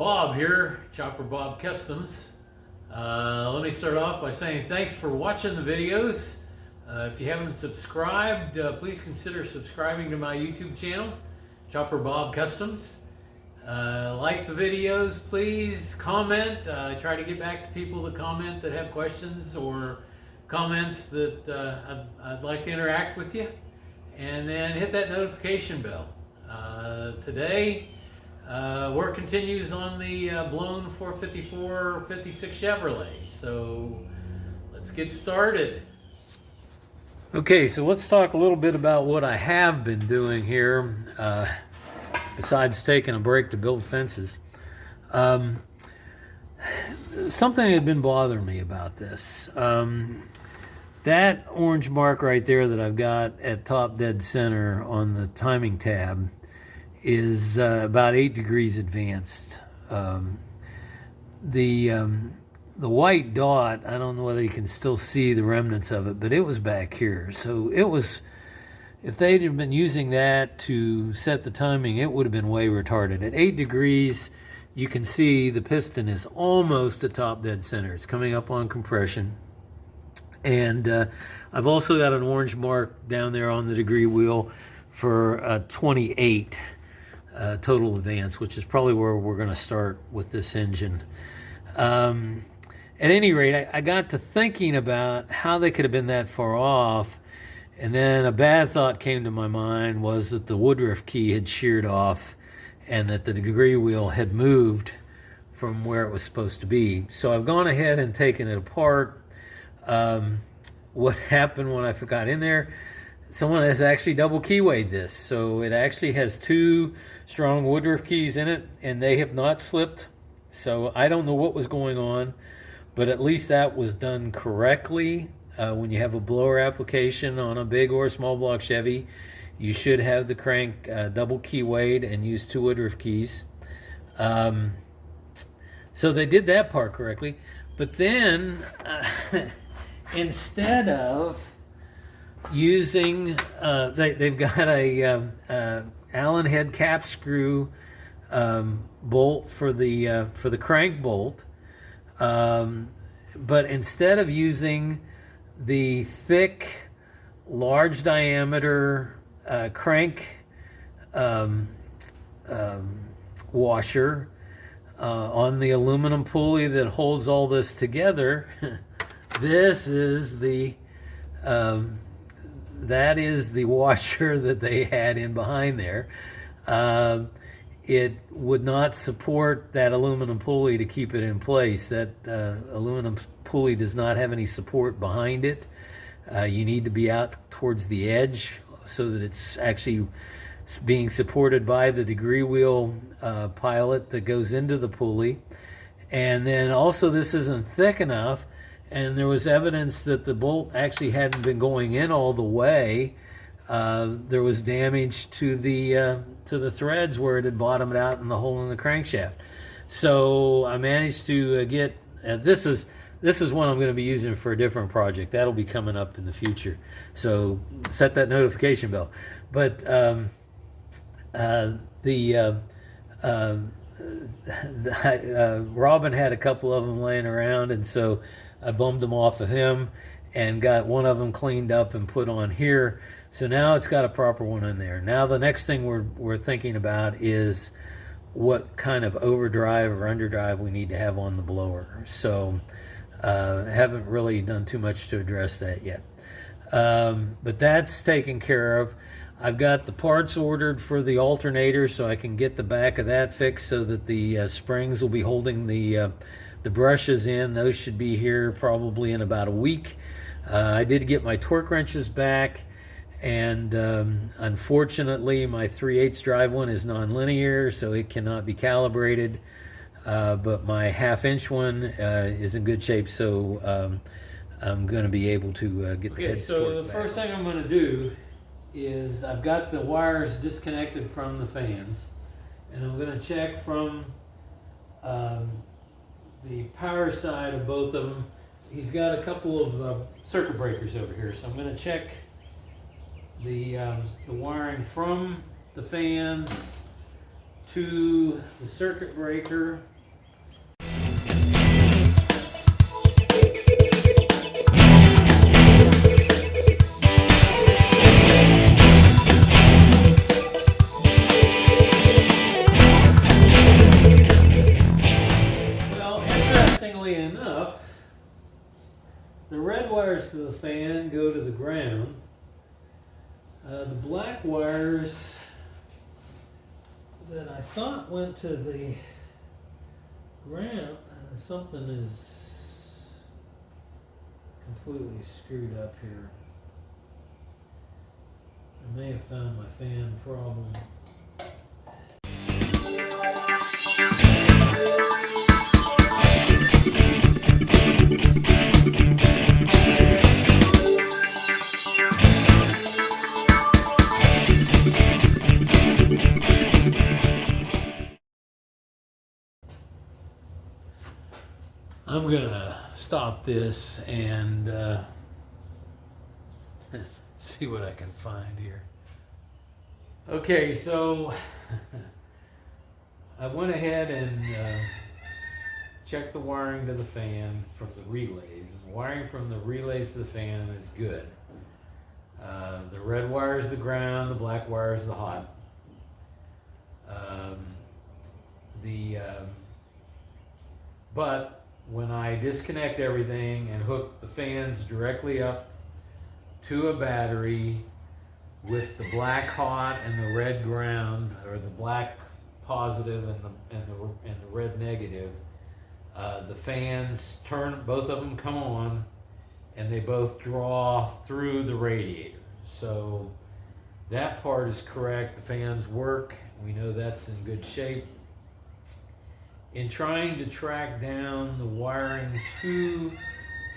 Bob here, Chopper Bob Customs. Let me start off by saying thanks for watching the videos. If you haven't subscribed, please consider subscribing to my YouTube channel, Chopper Bob Customs. Like the videos, please comment. I try to get back to people that comment that have questions or comments that I'd like to interact with you. And then hit that notification bell. Today, work continues on the blown 454-56 Chevrolet. So let's get started. Okay, so let's talk a little bit about what I have been doing here, besides taking a break to build fences. Something had been bothering me about this. That orange mark right there that I've got at top dead center on the timing tab is about 8 degrees advanced. The white dot, I don't know whether you can still see the remnants of it, but it was back here. So it was, if they'd have been using that to set the timing, it would have been way retarded. At 8 degrees, you can see the piston is almost at top dead center. It's coming up on compression. And I've also got an orange mark down there on the degree wheel for 28 total advance, which is probably where we're going to start with this engine. At any rate, I got to thinking about how they could have been that far off, and then a bad thought came to my mind, was that the woodruff key had sheared off and that the degree wheel had moved from where it was supposed to be. So I've gone ahead and taken it apart. What happened when I got in there, someone has actually double keywayed this. So it actually has 2 strong woodruff keys in it, and they have not slipped. So I don't know what was going on, but at least that was done correctly. When you have a blower application on a big or small block Chevy, you should have the crank double keywayed and use 2 woodruff keys. So they did that part correctly. But then, instead of using, they've got a Allen head cap screw bolt for the crank bolt, but instead of using the thick, large diameter crank washer on the aluminum pulley that holds all this together, this is the that is the washer that they had in behind there. It would not support that aluminum pulley to keep it in place. That aluminum pulley does not have any support behind it. You need to be out towards the edge so that it's actually being supported by the degree wheel pilot that goes into the pulley. And then also this isn't thick enough, and there was evidence that the bolt actually hadn't been going in all the way. There was damage to the threads where it had bottomed out in the hole in the crankshaft. So I managed to get this is one I'm going to be using for a different project. That'll be coming up in the future. So set that notification bell. But Robin had a couple of them laying around, and so I bummed them off of him and got one of them cleaned up and put on here. So now it's got a proper one in there. Now the next thing we're thinking about is what kind of overdrive or underdrive we need to have on the blower. So haven't really done too much to address that yet. But that's taken care of. I've got the parts ordered for the alternator, so I can get the back of that fixed so that the springs will be holding the brushes in. Those should be here probably in about a week. I did get my torque wrenches back, and unfortunately my 3/8 drive one is non-linear, so it cannot be calibrated. But my 1/2-inch one is in good shape, so I'm going to be able to get the head torque back. So the first thing I'm going to do is I've got the wires disconnected from the fans, and I'm going to check from the power side of both of them. He's got a couple of circuit breakers over here, so I'm going to check the wiring from the fans to the circuit breaker red wires to the fan go to the ground. The black wires that I thought went to the ground, something is completely screwed up here. I may have found my fan problem. I'm gonna stop this and see what I can find here. Okay, so I went ahead and checked the wiring to the fan from the relays. And the wiring from the relays to the fan is good. The red wire is the ground, the black wire is the hot. But when I disconnect everything and hook the fans directly up to a battery with the black hot and the red ground, or the black positive and the red negative, the fans turn, both of them come on, and they both draw through the radiator. So that part is correct. The fans work. We know that's in good shape. In trying to track down the wiring to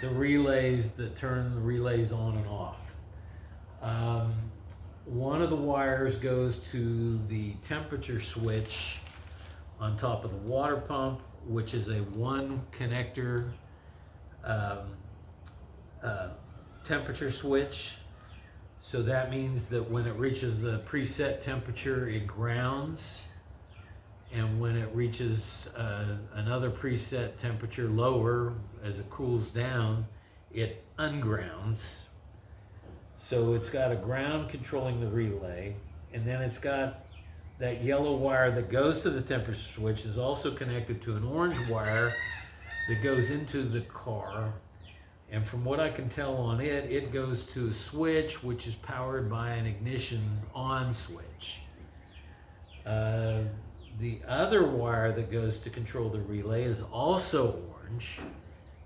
the relays that turn the relays on and off, one of the wires goes to the temperature switch on top of the water pump, which is a one connector temperature switch. So that means that when it reaches the preset temperature, it grounds. And when it reaches another preset temperature lower, as it cools down, it ungrounds. So it's got a ground controlling the relay, and then it's got that yellow wire that goes to the temperature switch is also connected to an orange wire that goes into the car. And from what I can tell on it, it goes to a switch which is powered by an ignition on switch. The other wire that goes to control the relay is also orange,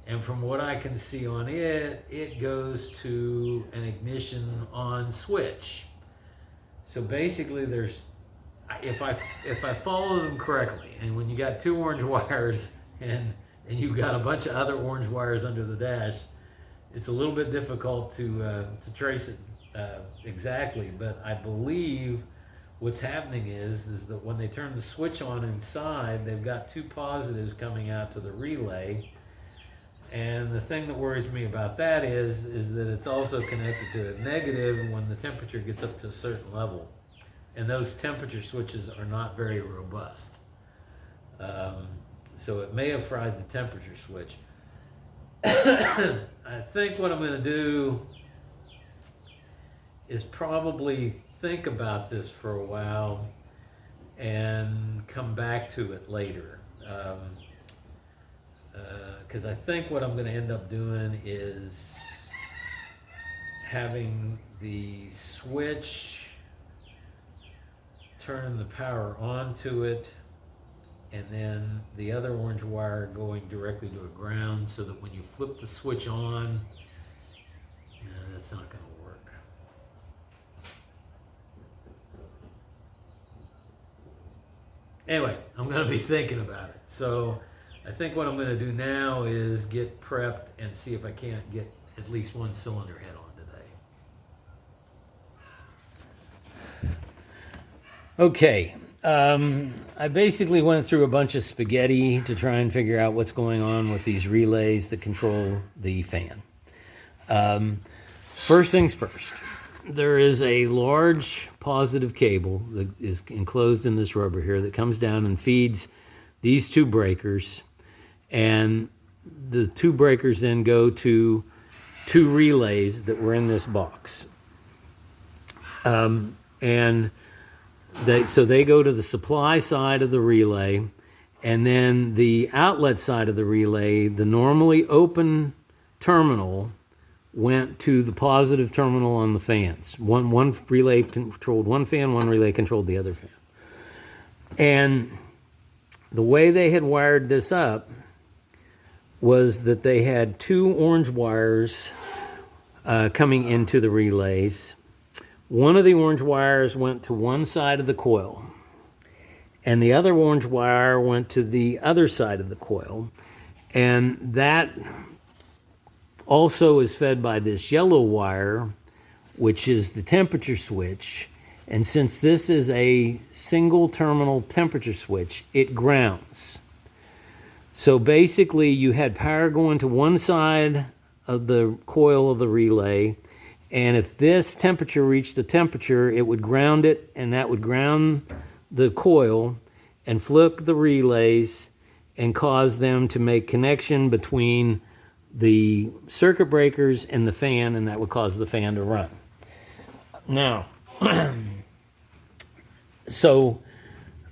and from what I can see on it, it goes to an ignition on switch. So basically there's, if I follow them correctly, and when you got two orange wires and you've got a bunch of other orange wires under the dash, it's a little bit difficult to trace it exactly, but I believe what's happening is that when they turn the switch on inside, they've got two positives coming out to the relay. And the thing that worries me about that is that it's also connected to a negative when the temperature gets up to a certain level. And those temperature switches are not very robust. So it may have fried the temperature switch. I think what I'm going to do is probably think about this for a while and come back to it later. Because I think what I'm going to end up doing is having the switch turn the power onto it, and then the other orange wire going directly to a ground, so that when you flip the switch on, that's not going to work. Anyway, I'm going to be thinking about it. So I think what I'm going to do now is get prepped and see if I can't get at least one cylinder head on today. Okay, I basically went through a bunch of spaghetti to try and figure out what's going on with these relays that control the fan. First things first, there is a large positive cable that is enclosed in this rubber here that comes down and feeds these two breakers, and the two breakers then go to two relays that were in this box. And they go to the supply side of the relay, and then the outlet side of the relay, the normally open terminal went to the positive terminal on the fans. One relay controlled one fan, one relay controlled the other fan. And the way they had wired this up was that they had two orange wires coming into the relays. One of the orange wires went to one side of the coil, and the other orange wire went to the other side of the coil. And that also is fed by this yellow wire, which is the temperature switch. And since this is a single terminal temperature switch, it grounds. So basically you had power going to one side of the coil of the relay, and if this temperature reached a temperature, it would ground it, and that would ground the coil and flip the relays and cause them to make connection between the circuit breakers and the fan, and that would cause the fan to run. Now, so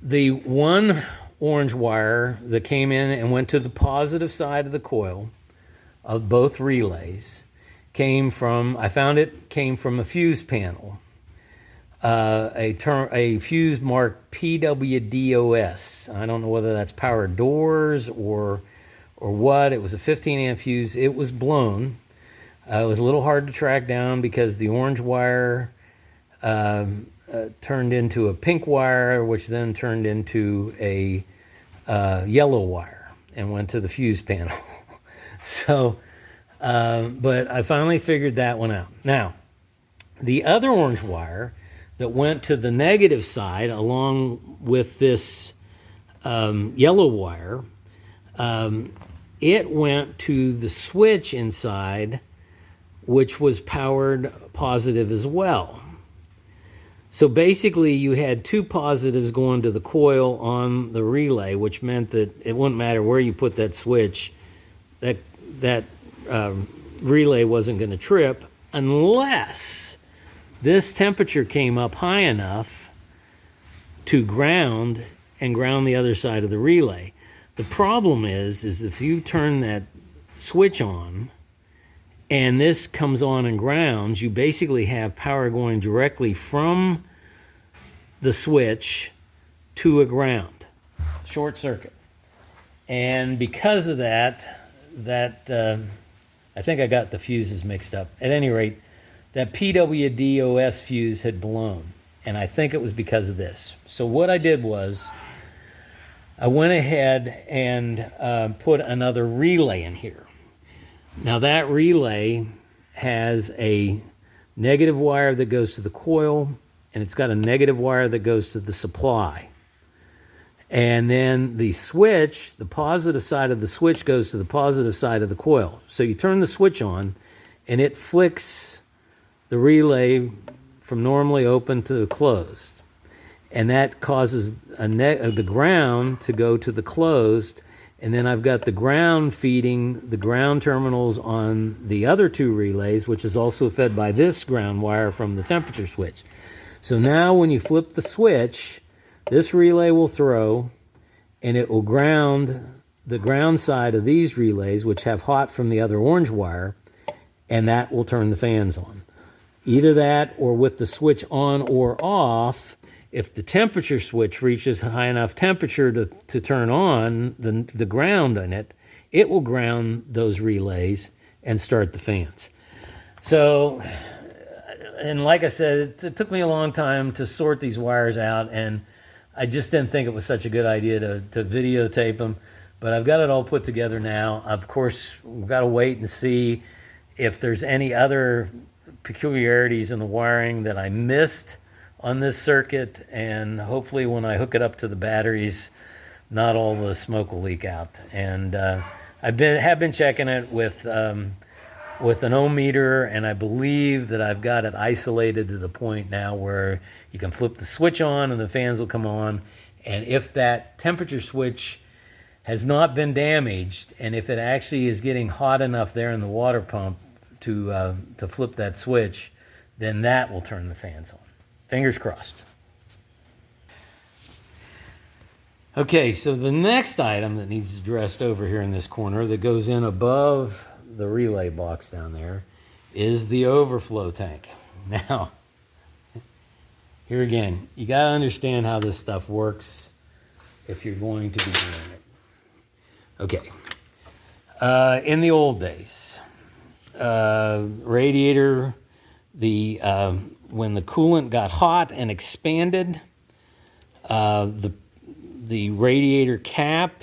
the one orange wire that came in and went to the positive side of the coil of both relays came from, I found it came from a fuse panel, a fuse marked PWDOS. I don't know whether that's power doors or what. It was a 15 amp fuse. It was blown. It was a little hard to track down because the orange wire turned into a pink wire, which then turned into a yellow wire and went to the fuse panel. So, but I finally figured that one out. Now, the other orange wire that went to the negative side along with this yellow wire, it went to the switch inside, which was powered positive as well. So basically you had two positives going to the coil on the relay, which meant that it wouldn't matter where you put that switch, that relay wasn't going to trip unless this temperature came up high enough to ground and ground the other side of the relay. The problem is if you turn that switch on and this comes on and grounds, you basically have power going directly from the switch to a ground, short circuit. And because of that, I think I got the fuses mixed up. At any rate, that PWDOS fuse had blown, and I think it was because of this. So what I did was I went ahead and put another relay in here. Now that relay has a negative wire that goes to the coil, and it's got a negative wire that goes to the supply. And then the switch, the positive side of the switch goes to the positive side of the coil. So you turn the switch on, and it flicks the relay from normally open to closed. And that causes the ground to go to the closed. And then I've got the ground feeding the ground terminals on the other two relays, which is also fed by this ground wire from the temperature switch. So now when you flip the switch, this relay will throw, and it will ground the ground side of these relays, which have hot from the other orange wire, and that will turn the fans on. Either that or with the switch on or off. If the temperature switch reaches high enough temperature to turn on the ground in it, it will ground those relays and start the fans. So, and like I said, it took me a long time to sort these wires out, and I just didn't think it was such a good idea to videotape them. But I've got it all put together now. Of course, we've got to wait and see if there's any other peculiarities in the wiring that I missed on this circuit, and hopefully when I hook it up to the batteries, not all the smoke will leak out. And have been checking it with an ohm meter, and I believe that I've got it isolated to the point now where you can flip the switch on and the fans will come on. And if that temperature switch has not been damaged, and if it actually is getting hot enough there in the water pump to flip that switch, then that will turn the fans on. Fingers crossed. Okay, so the next item that needs addressed over here in this corner that goes in above the relay box down there is the overflow tank. Now, here again, you got to understand how this stuff works if you're going to be doing it. Okay. In the old days, radiator, when the coolant got hot and expanded, the radiator cap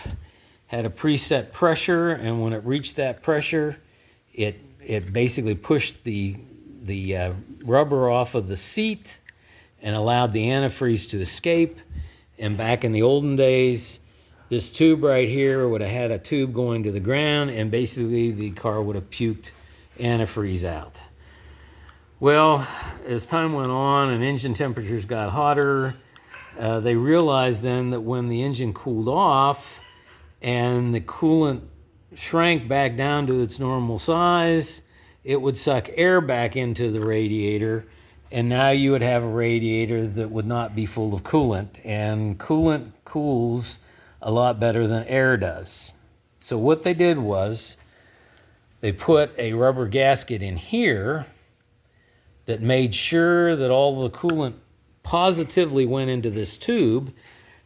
had a preset pressure, and when it reached that pressure, it basically pushed the rubber off of the seat and allowed the antifreeze to escape. And back in the olden days, this tube right here would have had a tube going to the ground, and basically the car would have puked antifreeze out. Well, as time went on and engine temperatures got hotter, they realized then that when the engine cooled off and the coolant shrank back down to its normal size, it would suck air back into the radiator, and now you would have a radiator that would not be full of coolant, and coolant cools a lot better than air does. So what they did was they put a rubber gasket in here that made sure that all the coolant positively went into this tube,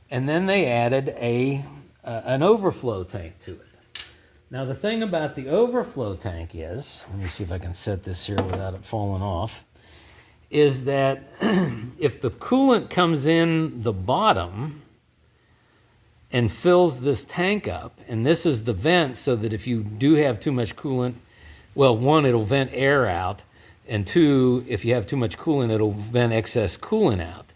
and then they added an overflow tank to it. Now the thing about the overflow tank is, let me see if I can set this here without it falling off, is that if the coolant comes in the bottom and fills this tank up, and this is the vent so that if you do have too much coolant, well, one, it'll vent air out, and two, if you have too much coolant, it'll vent excess coolant out.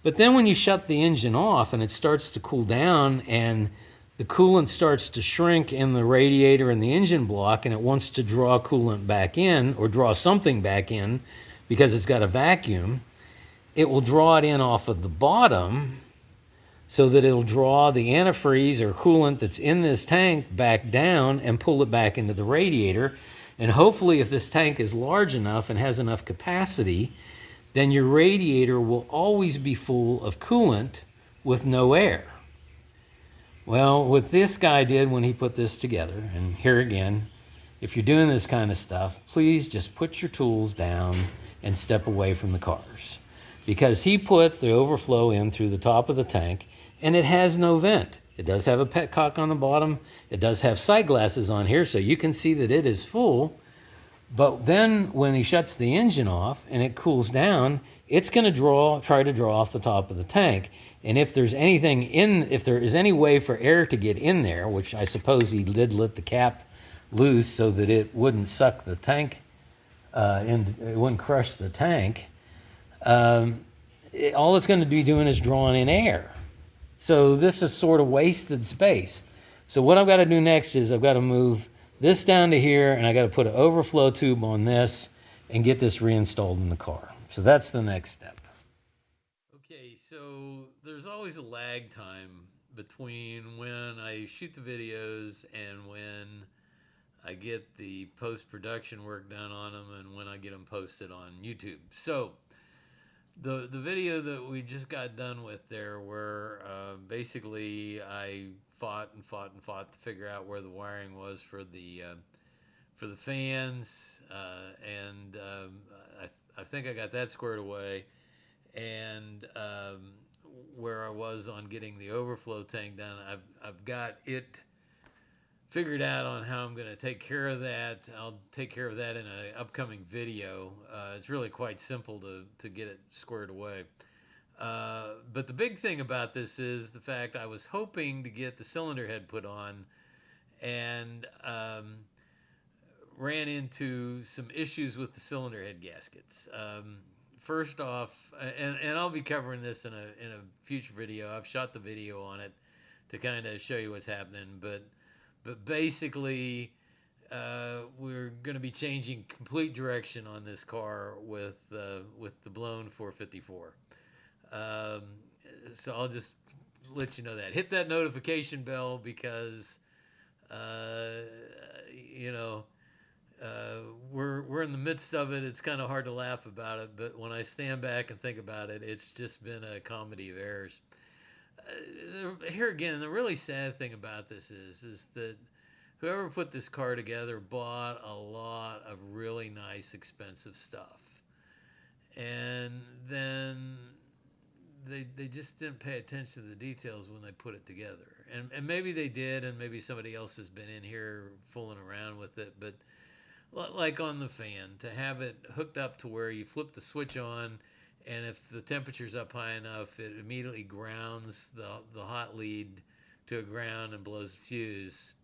But then when you shut the engine off and it starts to cool down and the coolant starts to shrink in the radiator and the engine block, and it wants to draw coolant back in or draw something back in because it's got a vacuum, it will draw it in off of the bottom so that it'll draw the antifreeze or coolant that's in this tank back down and pull it back into the radiator. And hopefully if this tank is large enough and has enough capacity, then your radiator will always be full of coolant with no air. Well, what this guy did when he put this together, and here again, if you're doing this kind of stuff, please just put your tools down and step away from the cars. Because he put the overflow in through the top of the tank, and it has no vent. It does have a petcock on the bottom. It does have sight glasses on here, so you can see that it is full. But then when he shuts the engine off and it cools down, it's going to try to draw off the top of the tank. And if there is any way for air to get in there, which I suppose he did let the cap loose so that it wouldn't suck the tank, it wouldn't crush the tank, all it's going to be doing is drawing in air. So this is sort of wasted space. So what I've got to do next is I've got to move this down to here, and I got to put an overflow tube on this and get this reinstalled in the car. So that's the next step. Okay, so there's always a lag time between when I shoot the videos and when I get the post-production work done on them and when I get them posted on YouTube. So the video that we just got done with there, where basically I fought to figure out where the wiring was for the fans, and I think I got that squared away, and where I was on getting the overflow tank done, I've got it figured out on how I'm going to take care of that. I'll take care of that in an upcoming video. It's really quite simple to get it squared away. But the big thing about this is the fact I was hoping to get the cylinder head put on, and ran into some issues with the cylinder head gaskets. First off, and I'll be covering this in a future video. I've shot the video on it to kind of show you what's happening, but basically we're going to be changing complete direction on this car with the blown 454. So I'll just let you know that. Hit that notification bell because we're in the midst of it. It's kind of hard to laugh about it, but when I stand back and think about it, it's just been a comedy of errors. Here again, the really sad thing about this is that whoever put this car together bought a lot of really nice, expensive stuff. And then they just didn't pay attention to the details when they put it together. And maybe they did, and maybe somebody else has been in here fooling around with it. But like on the fan, to have it hooked up to where you flip the switch on, and if the temperature's up high enough, it immediately grounds the hot lead to a ground and blows the fuse.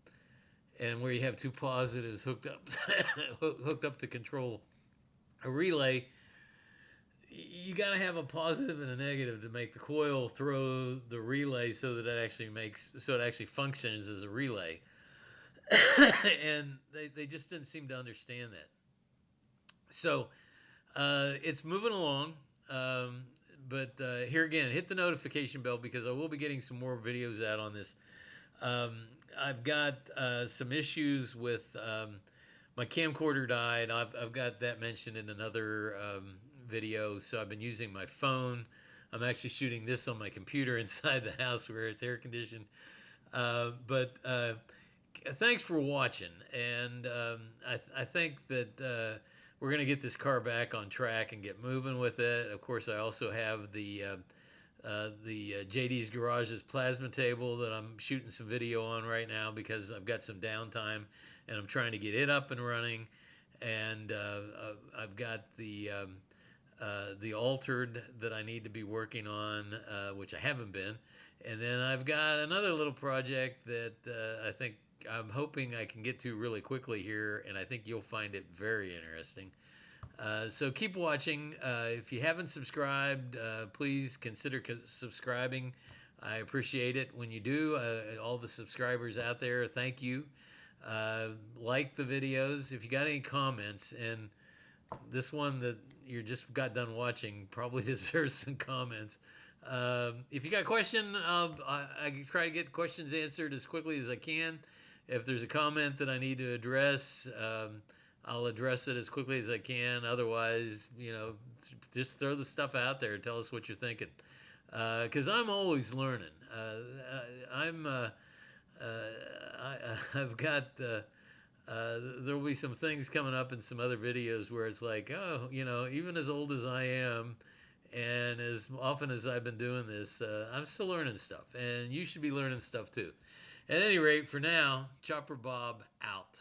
And where you have two positives hooked up hooked up to control a relay, you got to have a positive and a negative to make the coil throw the relay so that it actually functions as a relay. And they just didn't seem to understand that. So it's moving along. But here again, hit the notification bell because I will be getting some more videos out on this. I've got some issues with my camcorder died. I've got that mentioned in another video. So I've been using my phone. I'm actually shooting this on my computer inside the house where it's air conditioned. But thanks for watching. And I think that we're going to get this car back on track and get moving with it. Of course, I also have the JD's Garage's plasma table that I'm shooting some video on right now because I've got some downtime and I'm trying to get it up and running. And I've got the altered that I need to be working on, which I haven't been. And then I've got another little project that I'm hoping I can get to really quickly here, and I think you'll find it very interesting. So keep watching. If you haven't subscribed, please consider subscribing. I appreciate it when you do. All the subscribers out there, thank you. Like the videos. If you got any comments, and this one that you just got done watching probably deserves some comments. If you got a question, I try to get questions answered as quickly as I can. If there's a comment that I need to address, I'll address it as quickly as I can. Otherwise, just throw the stuff out there. Tell us what you're thinking. Because I'm always learning. I've got... there'll be some things coming up in some other videos where it's like, oh, even as old as I am and as often as I've been doing this, I'm still learning stuff. And you should be learning stuff too. At any rate, for now, Chopper Bob out.